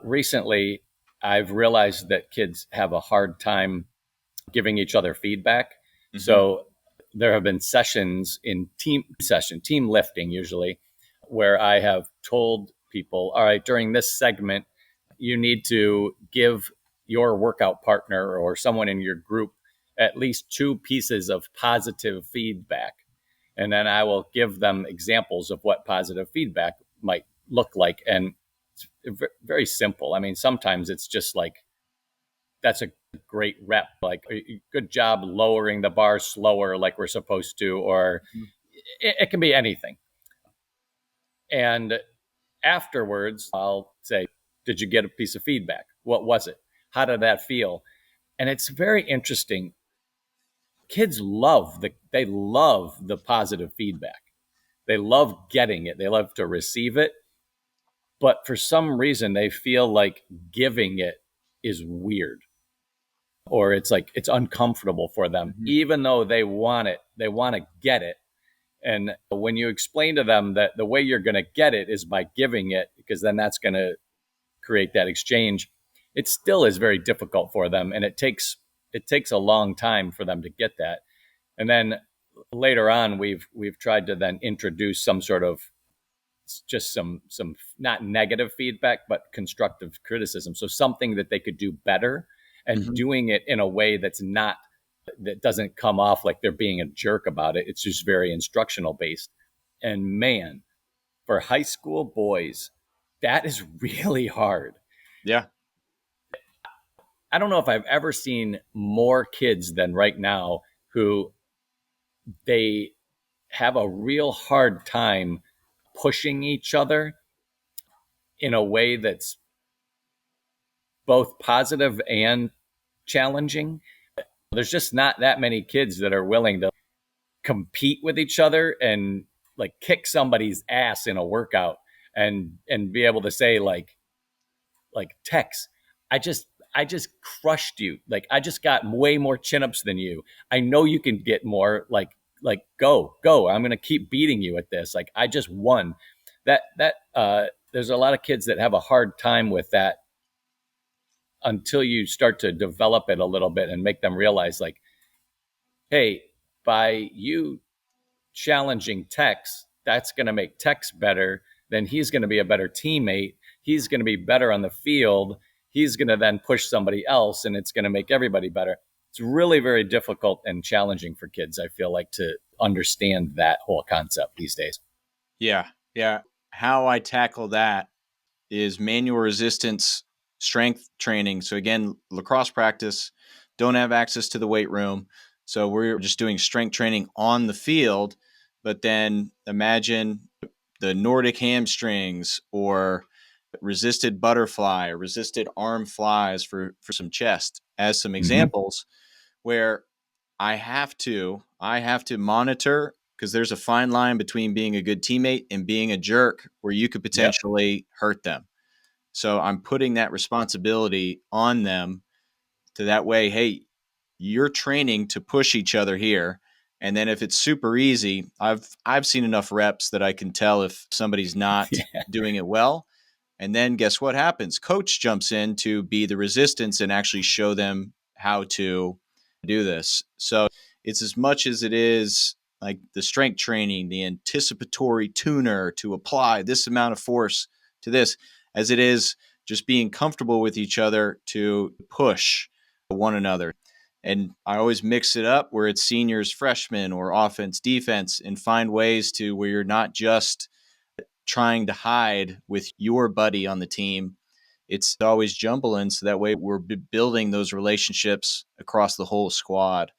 recently I've realized that kids have a hard time giving each other feedback. Mm-hmm. So there have been sessions in team lifting usually, where I have told people, all right, during this segment, you need to give your workout partner or someone in your group at least 2 pieces of positive feedback. And then I will give them examples of what positive feedback might look like. And it's very simple. I mean, sometimes it's just like, that's a great rep, like good job lowering the bar slower like we're supposed to, or it can be anything. And afterwards, I'll say, did you get a piece of feedback? What was it? How did that feel? And it's very interesting. Kids love the positive feedback. They love getting it. They love to receive it. But for some reason, they feel like giving it is weird, or it's like it's uncomfortable for them, even though they want it. They want to get it. And when you explain to them that the way you're going to get it is by giving it, because then that's going to create that exchange, it still is very difficult for them. And it takes a long time for them to get that. And then later on, we've tried to then introduce some sort of just some not negative feedback, but constructive criticism. So something that they could do better, and doing it in a way that doesn't come off like they're being a jerk about it. It's just very instructional based. And man, for high school boys, that is really hard. Yeah. I don't know if I've ever seen more kids than right now who they have a real hard time pushing each other in a way that's both positive and challenging. There's just not that many kids that are willing to compete with each other and like kick somebody's ass in a workout and be able to say like Tex, I just crushed you. Like I just got way more chin-ups than you. I know you can get more. Like go. I'm going to keep beating you at this. Like I just won. There's a lot of kids that have a hard time with that until you start to develop it a little bit and make them realize like, hey, by you challenging Tex, that's going to make Tex better. Then he's going to be a better teammate. He's going to be better on the field. He's going to then push somebody else, and it's going to make everybody better. It's really very difficult and challenging for kids, I feel like, to understand that whole concept these days. Yeah. How I tackle that is manual resistance strength training. So again, lacrosse practice, don't have access to the weight room. So we're just doing strength training on the field, but then imagine the Nordic hamstrings or resisted butterfly or resisted arm flies for some chest as some examples where I have to monitor, because there's a fine line between being a good teammate and being a jerk where you could potentially hurt them. So I'm putting that responsibility on them to that way, hey, you're training to push each other here. And then if it's super easy, I've seen enough reps that I can tell if somebody's not doing it well. And then guess what happens? Coach jumps in to be the resistance and actually show them how to do this. So it's as much as it is like the strength training, the anticipatory tuner to apply this amount of force to this, as it is just being comfortable with each other to push one another. And I always mix it up where it's seniors, freshmen, or offense, defense, and find ways to where you're not just trying to hide with your buddy on the team. It's always jumbling, so that way we're building those relationships across the whole squad.